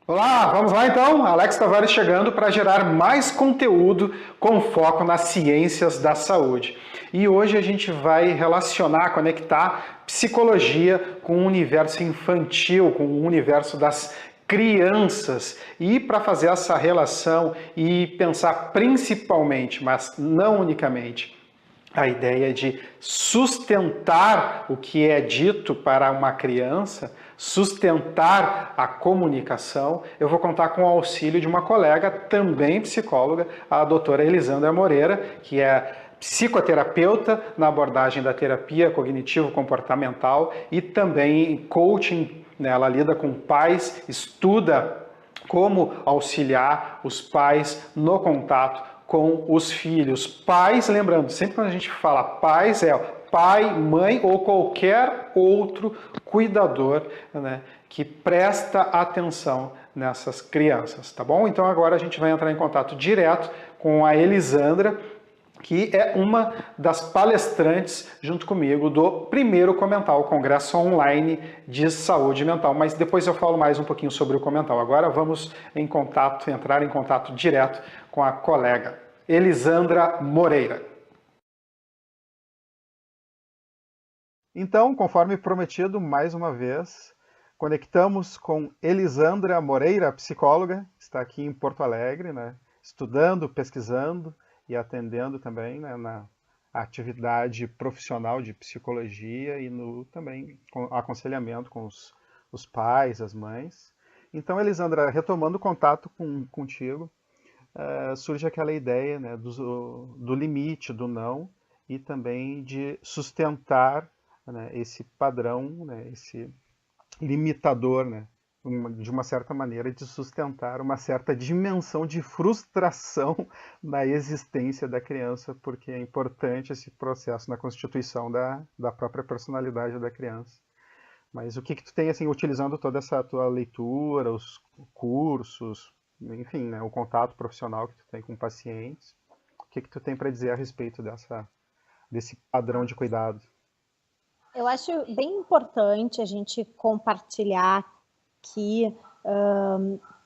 Olá, vamos lá então? Alex Tavares chegando para gerar mais conteúdo com foco nas ciências da saúde. E hoje a gente vai relacionar, conectar psicologia com o universo infantil, com o universo das crianças. E para fazer essa relação e pensar principalmente, mas não unicamente, a ideia de sustentar o que é dito para uma criança, sustentar a comunicação, eu vou contar com o auxílio de uma colega, também psicóloga, a doutora Elisandra Moreira, que é psicoterapeuta na abordagem da terapia cognitivo-comportamental e também coaching, né? Ela lida com pais, estuda como auxiliar os pais no contato com os filhos. Pais, lembrando, sempre quando a gente fala pais, é pai, mãe ou qualquer outro cuidador, né, que presta atenção nessas crianças, tá bom? Então agora a gente vai entrar em contato direto com a Elisandra, que é uma das palestrantes junto comigo do primeiro Comental, o Congresso Online de Saúde Mental. Mas depois eu falo mais um pouquinho sobre o Comental. Agora vamos entrar em contato direto com a colega Elisandra Moreira. Então, conforme prometido, mais uma vez, conectamos com Elisandra Moreira, psicóloga, está aqui em Porto Alegre, né, estudando, pesquisando e atendendo também, né, na atividade profissional de psicologia e no também com aconselhamento com os pais, as mães. Então, Elisandra, retomando o contato contigo, surge aquela ideia, né, do limite, do não, e também de sustentar, né, esse padrão, né, esse limitador, né, de uma certa maneira, de sustentar uma certa dimensão de frustração na existência da criança, porque é importante esse processo na constituição da própria personalidade da criança. Mas o que tu tem, assim, utilizando toda essa tua leitura, os cursos, enfim, né, o contato profissional que tu tem com pacientes, o que tu tem para dizer a respeito desse padrão de cuidado? Eu acho bem importante a gente compartilhar que,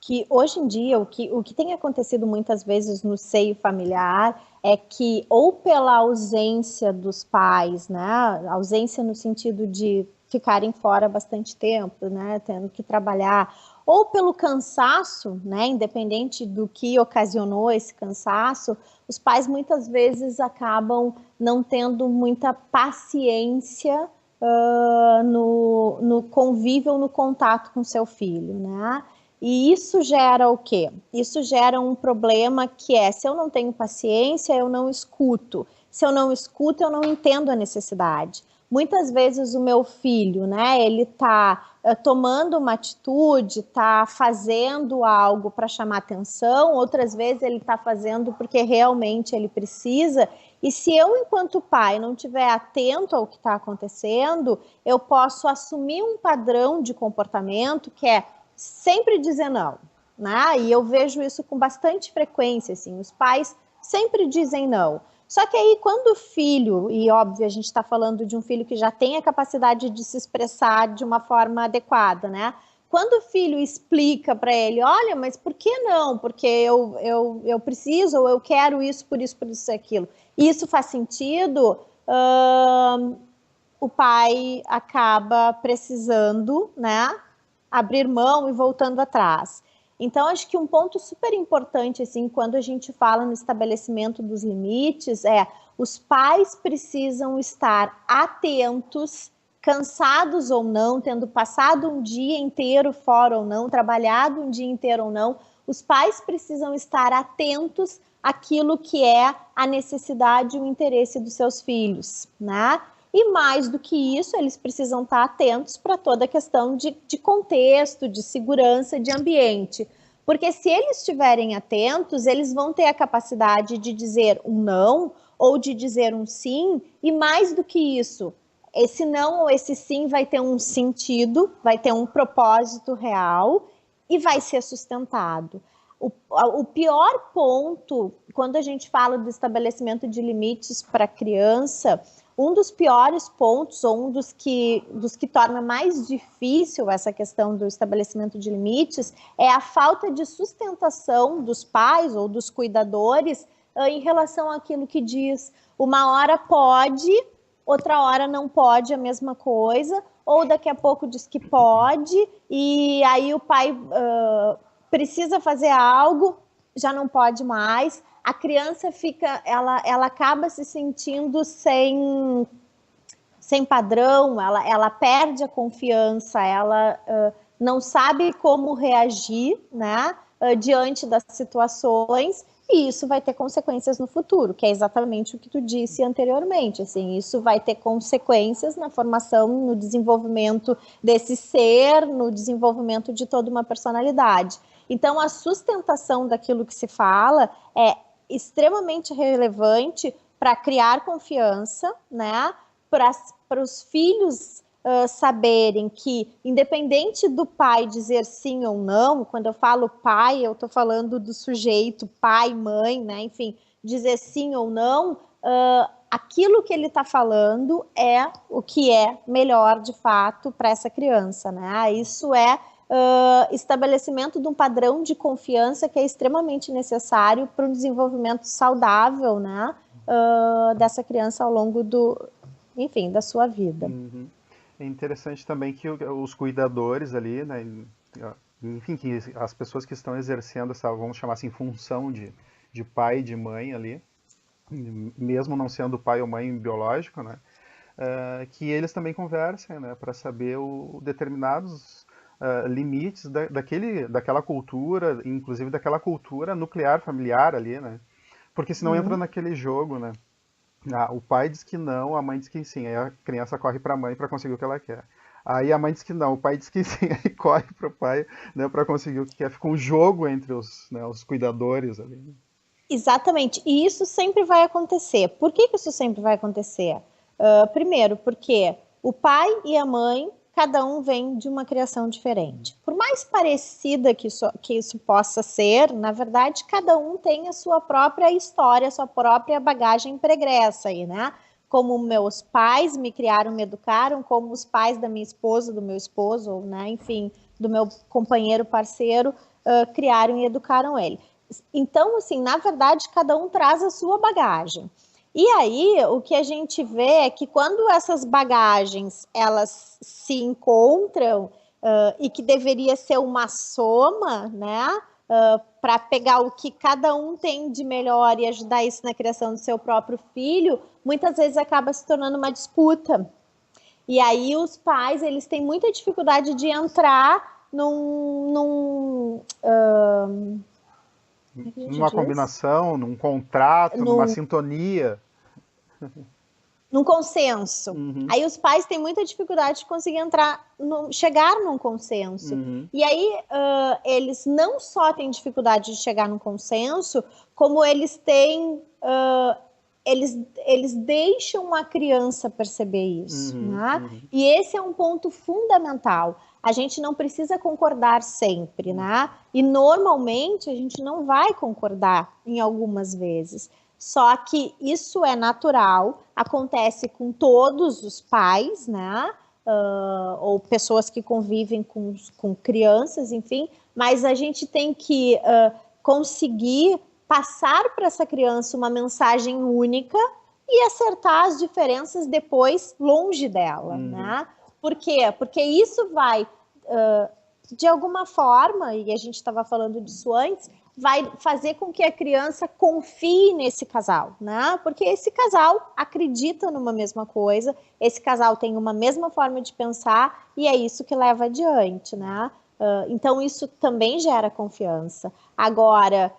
que hoje em dia o que tem acontecido muitas vezes no seio familiar é que, ou pela ausência dos pais, né, ausência no sentido de ficarem fora bastante tempo, né, tendo que trabalhar, ou pelo cansaço, né, independente do que ocasionou esse cansaço, os pais muitas vezes acabam não tendo muita paciência no convívio, no contato com seu filho, né? E isso gera o quê? Isso gera um problema que é, se eu não tenho paciência, eu não escuto. Se eu não escuto, eu não entendo a necessidade. Muitas vezes o meu filho, né, ele está tomando uma atitude, está fazendo algo para chamar atenção, outras vezes ele está fazendo porque realmente ele precisa, e se eu, enquanto pai, não estiver atento ao que está acontecendo, eu posso assumir um padrão de comportamento que é sempre dizer não, né? E eu vejo isso com bastante frequência, assim, os pais sempre dizem não. Só que aí, quando o filho, e óbvio, a gente está falando de um filho que já tem a capacidade de se expressar de uma forma adequada, né? Quando o filho explica para ele, olha, mas por que não? Porque eu preciso, ou eu quero isso, por isso, aquilo. Isso faz sentido, o pai acaba precisando, né, abrir mão e voltando atrás. Então, acho que um ponto super importante, assim, quando a gente fala no estabelecimento dos limites, é os pais precisam estar atentos, cansados ou não, tendo passado um dia inteiro fora ou não, trabalhado um dia inteiro ou não, os pais precisam estar atentos àquilo que é a necessidade e o interesse dos seus filhos, né? E mais do que isso, eles precisam estar atentos para toda a questão de contexto, de segurança, de ambiente. Porque se eles estiverem atentos, eles vão ter a capacidade de dizer um não ou de dizer um sim, e mais do que isso, esse não ou esse sim vai ter um sentido, vai ter um propósito real e vai ser sustentado. O pior ponto, quando a gente fala do estabelecimento de limites para a criança, Um dos piores pontos, ou um dos que torna mais difícil essa questão do estabelecimento de limites, é a falta de sustentação dos pais ou dos cuidadores em relação àquilo que diz. Uma hora pode, outra hora não pode a mesma coisa, ou daqui a pouco diz que pode, e aí o pai precisa fazer algo, já não pode mais. A criança fica, ela acaba se sentindo sem padrão, ela perde a confiança, ela não sabe como reagir, né, diante das situações, e isso vai ter consequências no futuro, que é exatamente o que tu disse anteriormente, assim, isso vai ter consequências na formação, no desenvolvimento desse ser, no desenvolvimento de toda uma personalidade. Então, a sustentação daquilo que se fala é extremamente relevante para criar confiança, né? Para os filhos saberem que, independente do pai dizer sim ou não, quando eu falo pai, eu estou falando do sujeito, pai, mãe, né? Enfim, dizer sim ou não, aquilo que ele está falando é o que é melhor, de fato, para essa criança, né? Isso é estabelecimento de um padrão de confiança que é extremamente necessário para o desenvolvimento saudável, né, dessa criança ao longo enfim, da sua vida. Uhum. É interessante também que os cuidadores ali, né, enfim, que as pessoas que estão exercendo essa, vamos chamar assim, função de pai e de mãe ali, mesmo não sendo pai ou mãe biológico, né, que eles também conversem, né, para saber determinados limites daquela cultura, inclusive daquela cultura nuclear familiar ali, né? Porque senão entra naquele jogo, né? O pai diz que não, a mãe diz que sim, aí a criança corre para a mãe para conseguir o que ela quer. Aí a mãe diz que não, o pai diz que sim, aí corre para o pai, né, para conseguir o que quer. Fica um jogo entre os cuidadores ali. Exatamente, e isso sempre vai acontecer. Por que isso sempre vai acontecer? Primeiro, porque o pai e a mãe, cada um vem de uma criação diferente. Por mais parecida que isso possa ser, na verdade, cada um tem a sua própria história, a sua própria bagagem pregressa aí, né? Como meus pais me criaram, me educaram, como os pais da minha esposa, do meu esposo, né? Enfim, do meu companheiro, parceiro, criaram e educaram ele. Então, assim, na verdade, cada um traz a sua bagagem. E aí, o que a gente vê é que quando essas bagagens, elas se encontram, e que deveria ser uma soma, né, para pegar o que cada um tem de melhor e ajudar isso na criação do seu próprio filho, muitas vezes acaba se tornando uma disputa. E aí os pais, eles têm muita dificuldade de entrar numa combinação, num contrato, numa sintonia. Num consenso. Uhum. Aí os pais têm muita dificuldade de conseguir chegar num consenso. Uhum. E aí eles não só têm dificuldade de chegar num consenso, como eles têm... eles deixam a criança perceber isso, né? E esse é um ponto fundamental. A gente não precisa concordar sempre, né? E normalmente a gente não vai concordar em algumas vezes. Só que isso é natural, acontece com todos os pais, né? Ou pessoas que convivem com crianças, enfim, mas a gente tem que conseguir passar para essa criança uma mensagem única e acertar as diferenças depois longe dela, né? Por quê? Porque isso vai, de alguma forma, e a gente estava falando disso antes, vai fazer com que a criança confie nesse casal, né? Porque esse casal acredita numa mesma coisa, esse casal tem uma mesma forma de pensar e é isso que leva adiante, né? Então isso também gera confiança. Agora,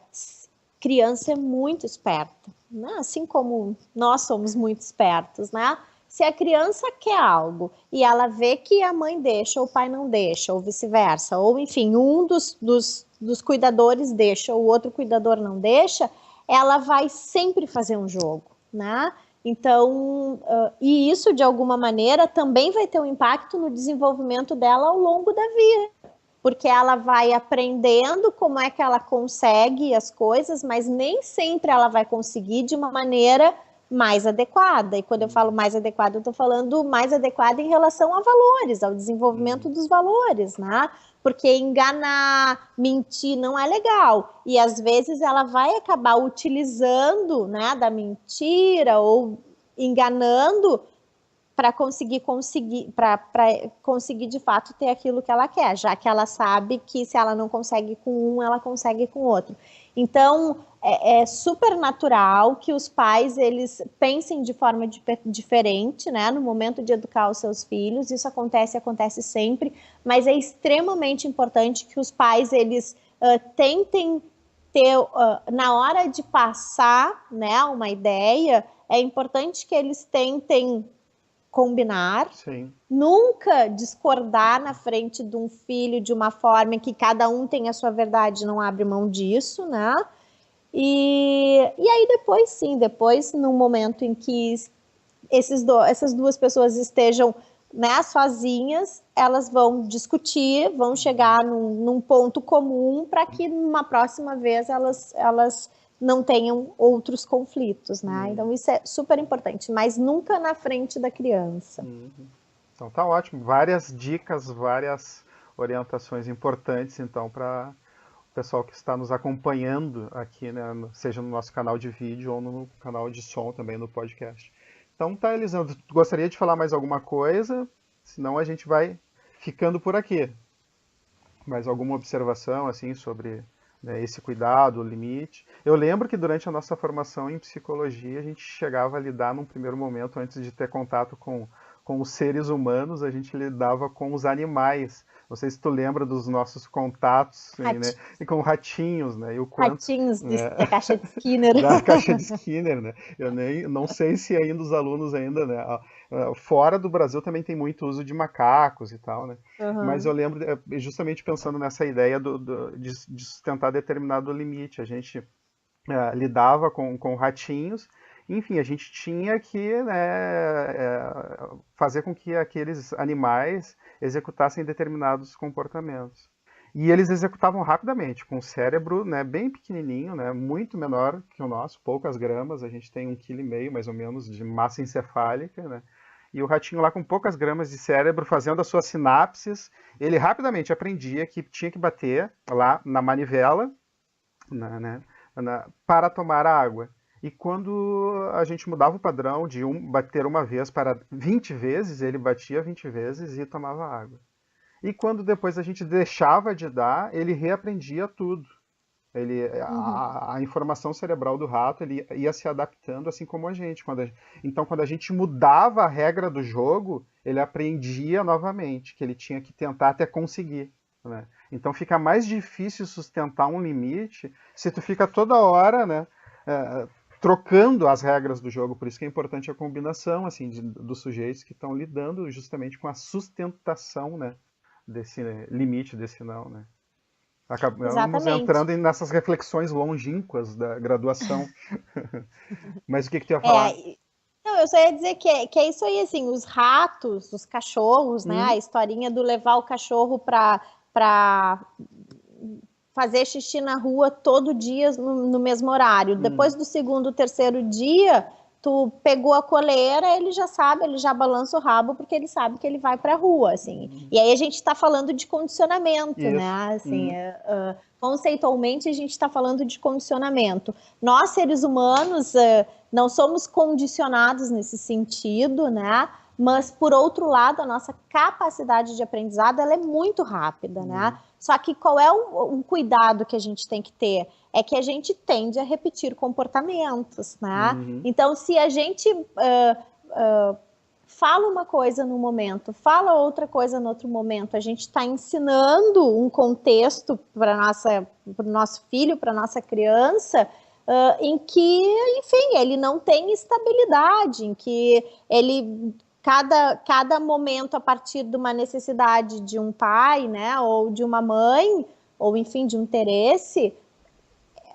criança é muito esperta, né? Assim como nós somos muito espertos, né? Se a criança quer algo e ela vê que a mãe deixa, ou o pai não deixa, ou vice-versa, ou enfim, um dos cuidadores deixa, o outro cuidador não deixa, ela vai sempre fazer um jogo, né? Então, e isso de alguma maneira também vai ter um impacto no desenvolvimento dela ao longo da vida, porque ela vai aprendendo como é que ela consegue as coisas, mas nem sempre ela vai conseguir de uma maneira mais adequada. E quando eu falo mais adequada, eu estou falando mais adequada em relação a valores, ao desenvolvimento dos valores, né? Porque enganar, mentir não é legal. E às vezes ela vai acabar utilizando, né, da mentira ou enganando para conseguir de fato ter aquilo que ela quer, já que ela sabe que se ela não consegue com um, ela consegue com o outro. Então, é super natural que os pais, eles pensem de forma diferente, né, no momento de educar os seus filhos. Isso acontece sempre, mas é extremamente importante que os pais, eles tentem ter, na hora de passar, né, uma ideia, é importante que eles tentem combinar, Sim. Nunca discordar na frente de um filho de uma forma que cada um tem a sua verdade, não abre mão disso, né? E aí depois sim, depois no momento em que essas duas pessoas estejam, né, sozinhas, elas vão discutir, vão chegar num ponto comum para que numa próxima vez elas não tenham outros conflitos, né? Então isso é super importante, mas nunca na frente da criança. Então tá ótimo, várias dicas, várias orientações importantes então para o pessoal que está nos acompanhando aqui, né, seja no nosso canal de vídeo ou no canal de som também no podcast. Então tá, Elisandro, gostaria de falar mais alguma coisa? Senão a gente vai ficando por aqui. Mais alguma observação assim sobre, né, esse cuidado, o limite? Eu lembro que durante a nossa formação em psicologia a gente chegava a lidar num primeiro momento, antes de ter contato com os seres humanos, a gente lidava com os animais. Não sei se tu lembra dos nossos contatos, né, e com ratinhos, né? E o quanto, ratinhos né, da caixa de Skinner. Da caixa de Skinner, né? Eu não sei se ainda os alunos ainda, né? Fora do Brasil também tem muito uso de macacos e tal, né? Mas eu lembro, justamente pensando nessa ideia de sustentar determinado limite. A gente lidava com ratinhos. Enfim, a gente tinha que, né, fazer com que aqueles animais executassem determinados comportamentos. E eles executavam rapidamente, com o cérebro, né, bem pequenininho, né, muito menor que o nosso, poucas gramas. A gente tem 1,5 kg mais ou menos de massa encefálica, né? E o ratinho lá com poucas gramas de cérebro, fazendo as suas sinapses, ele rapidamente aprendia que tinha que bater lá na manivela, né, para tomar a água. E quando a gente mudava o padrão de bater uma vez para 20 vezes, ele batia 20 vezes e tomava água. E quando depois a gente deixava de dar, ele reaprendia tudo. A informação cerebral do rato, ele ia se adaptando assim como a gente. Então, quando a gente mudava a regra do jogo, ele aprendia novamente, que ele tinha que tentar até conseguir, né? Então fica mais difícil sustentar um limite se tu fica toda hora, né, trocando as regras do jogo. Por isso que é importante a combinação assim, dos sujeitos que estão lidando justamente com a sustentação, né, desse limite, desse não, né? Acabamos entrando nessas reflexões longínquas da graduação. Mas o que tu ia falar? Não, eu só ia dizer que é isso aí, assim, os ratos, os cachorros, né? A historinha do levar o cachorro para fazer xixi na rua todo dia no mesmo horário. Depois do segundo, terceiro dia, tu pegou a coleira, ele já sabe, ele já balança o rabo, porque ele sabe que ele vai para a rua, assim. E aí a gente está falando de condicionamento, né? Assim, conceitualmente a gente está falando de condicionamento. Nós, seres humanos, não somos condicionados nesse sentido, né? Mas, por outro lado, a nossa capacidade de aprendizado, ela é muito rápida, né? Só que qual é um cuidado que a gente tem que ter? É que a gente tende a repetir comportamentos, né? Então, se a gente fala uma coisa no momento, fala outra coisa no outro momento, a gente está ensinando um contexto para o nosso filho, para a nossa criança, em que, enfim, ele não tem estabilidade, em que ele... Cada momento, a partir de uma necessidade de um pai, né, ou de uma mãe, ou enfim, de um interesse,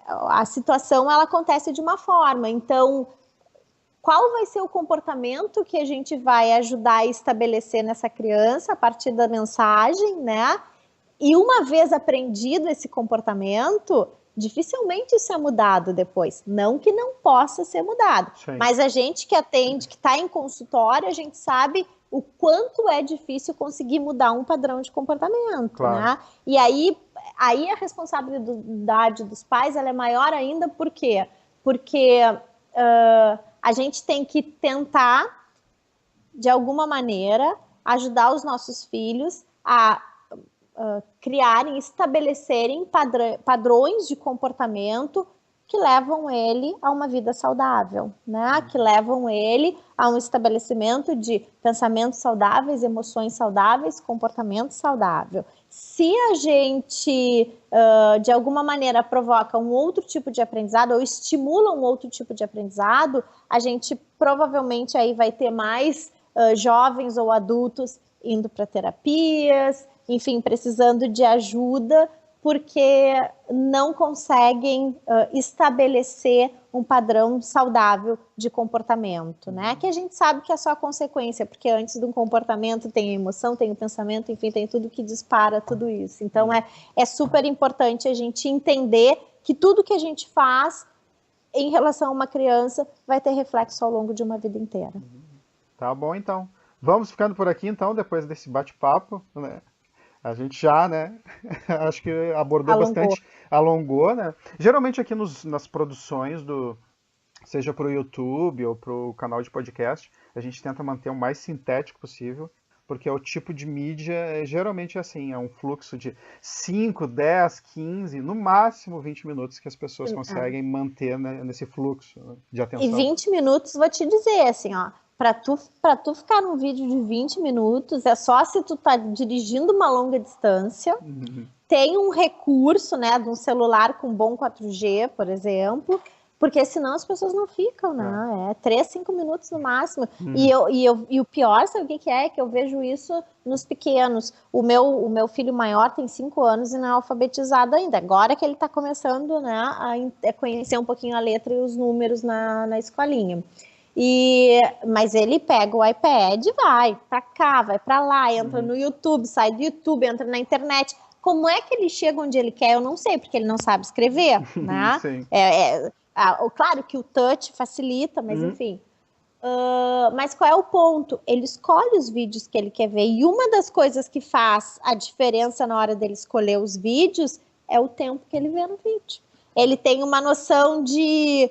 a situação ela acontece de uma forma. Então, qual vai ser o comportamento que a gente vai ajudar a estabelecer nessa criança a partir da mensagem, né? E uma vez aprendido esse comportamento, dificilmente isso é mudado depois. Não que não possa ser mudado, Sim. mas a gente que atende, que está em consultório, a gente sabe o quanto é difícil conseguir mudar um padrão de comportamento, Claro. né? E aí a responsabilidade dos pais ela é maior ainda, por quê? Porque a gente tem que tentar, de alguma maneira, ajudar os nossos filhos a criarem, estabelecerem padrões de comportamento que levam ele a uma vida saudável, né? Que levam ele a um estabelecimento de pensamentos saudáveis, emoções saudáveis, comportamento saudável. Se a gente, de alguma maneira, provoca um outro tipo de aprendizado ou estimula um outro tipo de aprendizado, a gente provavelmente aí vai ter mais jovens ou adultos indo para terapias, enfim, precisando de ajuda, porque não conseguem estabelecer um padrão saudável de comportamento, né? Que a gente sabe que é só consequência, porque antes de um comportamento tem a emoção, tem o pensamento, enfim, tem tudo que dispara tudo isso. Então, é super importante a gente entender que tudo que a gente faz em relação a uma criança vai ter reflexo ao longo de uma vida inteira. Tá bom, então. Vamos ficando por aqui, então, depois desse bate-papo, né? A gente já, né, acho que abordou bastante, alongou, né? Geralmente aqui nas produções, seja para o YouTube ou para o canal de podcast, a gente tenta manter o mais sintético possível, porque é o tipo de mídia, geralmente é assim, é um fluxo de 5, 10, 15, no máximo 20 minutos que as pessoas conseguem manter, né, nesse fluxo de atenção. E 20 minutos, vou te dizer, assim, ó, para tu ficar num vídeo de 20 minutos, é só se tu tá dirigindo uma longa distância, tem um recurso, né, de um celular com bom 4G, por exemplo, porque senão as pessoas não ficam, né? É 3, 5 minutos no máximo. E o pior, sabe o que é? Que eu vejo isso nos pequenos. O meu filho maior tem 5 anos e não é alfabetizado ainda. Agora que ele está começando, né, a conhecer um pouquinho a letra e os números na escolinha. Mas ele pega o iPad e vai pra cá, vai pra lá, entra no YouTube, sai do YouTube, entra na internet. Como é que ele chega onde ele quer? Eu não sei, porque ele não sabe escrever, né? Sim. Claro que o touch facilita, mas enfim. Mas qual é o ponto? Ele escolhe os vídeos que ele quer ver. E uma das coisas que faz a diferença na hora dele escolher os vídeos é o tempo que ele vê no vídeo. Ele tem uma noção de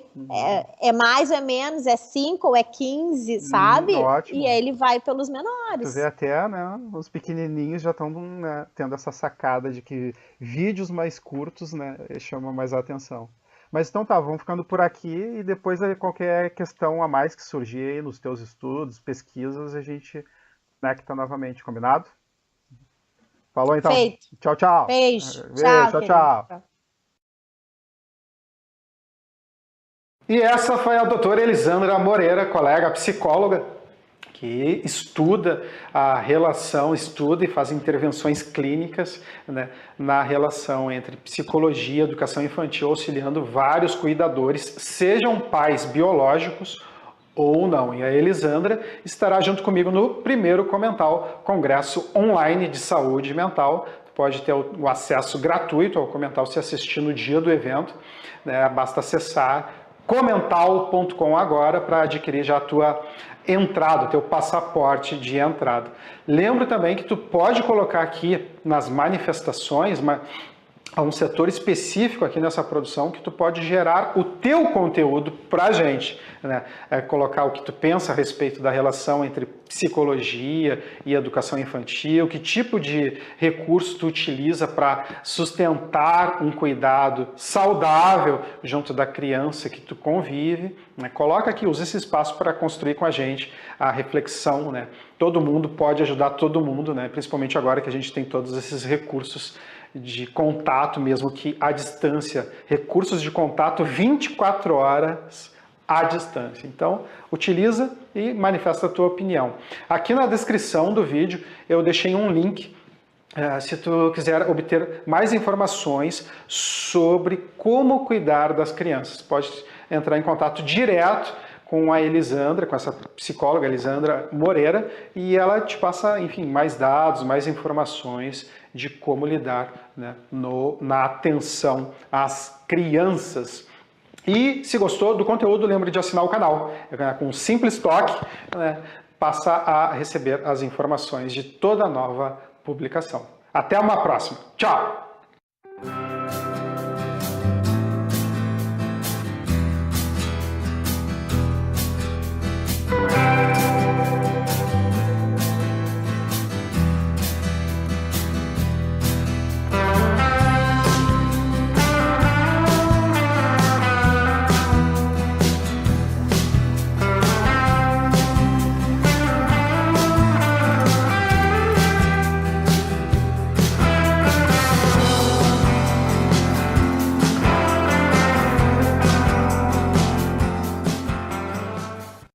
é mais ou é menos, é 5 ou é 15, sabe? Ótimo. E aí ele vai pelos menores. Tu vê até, né, os pequenininhos já estão, né, tendo essa sacada de que vídeos mais curtos, né, chamam mais a atenção. Mas então tá, vamos ficando por aqui e depois qualquer questão a mais que surgir aí nos teus estudos, pesquisas, a gente conecta novamente, combinado? Falou então. Feito. Tchau, tchau. Beijo. Tchau, tchau. E essa foi a doutora Elisandra Moreira, colega psicóloga, que estuda a relação, estuda e faz intervenções clínicas, né, na relação entre psicologia e educação infantil, auxiliando vários cuidadores, sejam pais biológicos ou não. E a Elisandra estará junto comigo no primeiro Comental, Congresso Online de Saúde Mental. Pode ter o acesso gratuito ao Comental se assistir no dia do evento, né, basta acessar comental.com agora para adquirir já a tua entrada, o teu passaporte de entrada. Lembro também que tu pode colocar aqui nas manifestações, há um setor específico aqui nessa produção que tu pode gerar o teu conteúdo para a gente, né? Colocar o que tu pensa a respeito da relação entre psicologia e educação infantil, que tipo de recurso tu utiliza para sustentar um cuidado saudável junto da criança que tu convive, né? Coloca aqui, usa esse espaço para construir com a gente a reflexão, né? Todo mundo pode ajudar todo mundo, né? Principalmente agora que a gente tem todos esses recursos de contato, mesmo que à distância, recursos de contato 24 horas à distância. Então, utiliza e manifesta a tua opinião. Aqui na descrição do vídeo eu deixei um link, se tu quiser obter mais informações sobre como cuidar das crianças. Pode entrar em contato direto com a Elisandra, com essa psicóloga Elisandra Moreira, e ela te passa, enfim, mais dados, mais informações de como lidar, né, na atenção às crianças. E se gostou do conteúdo, lembre de assinar o canal. Com um simples toque, né, passa a receber as informações de toda nova publicação. Até uma próxima. Tchau!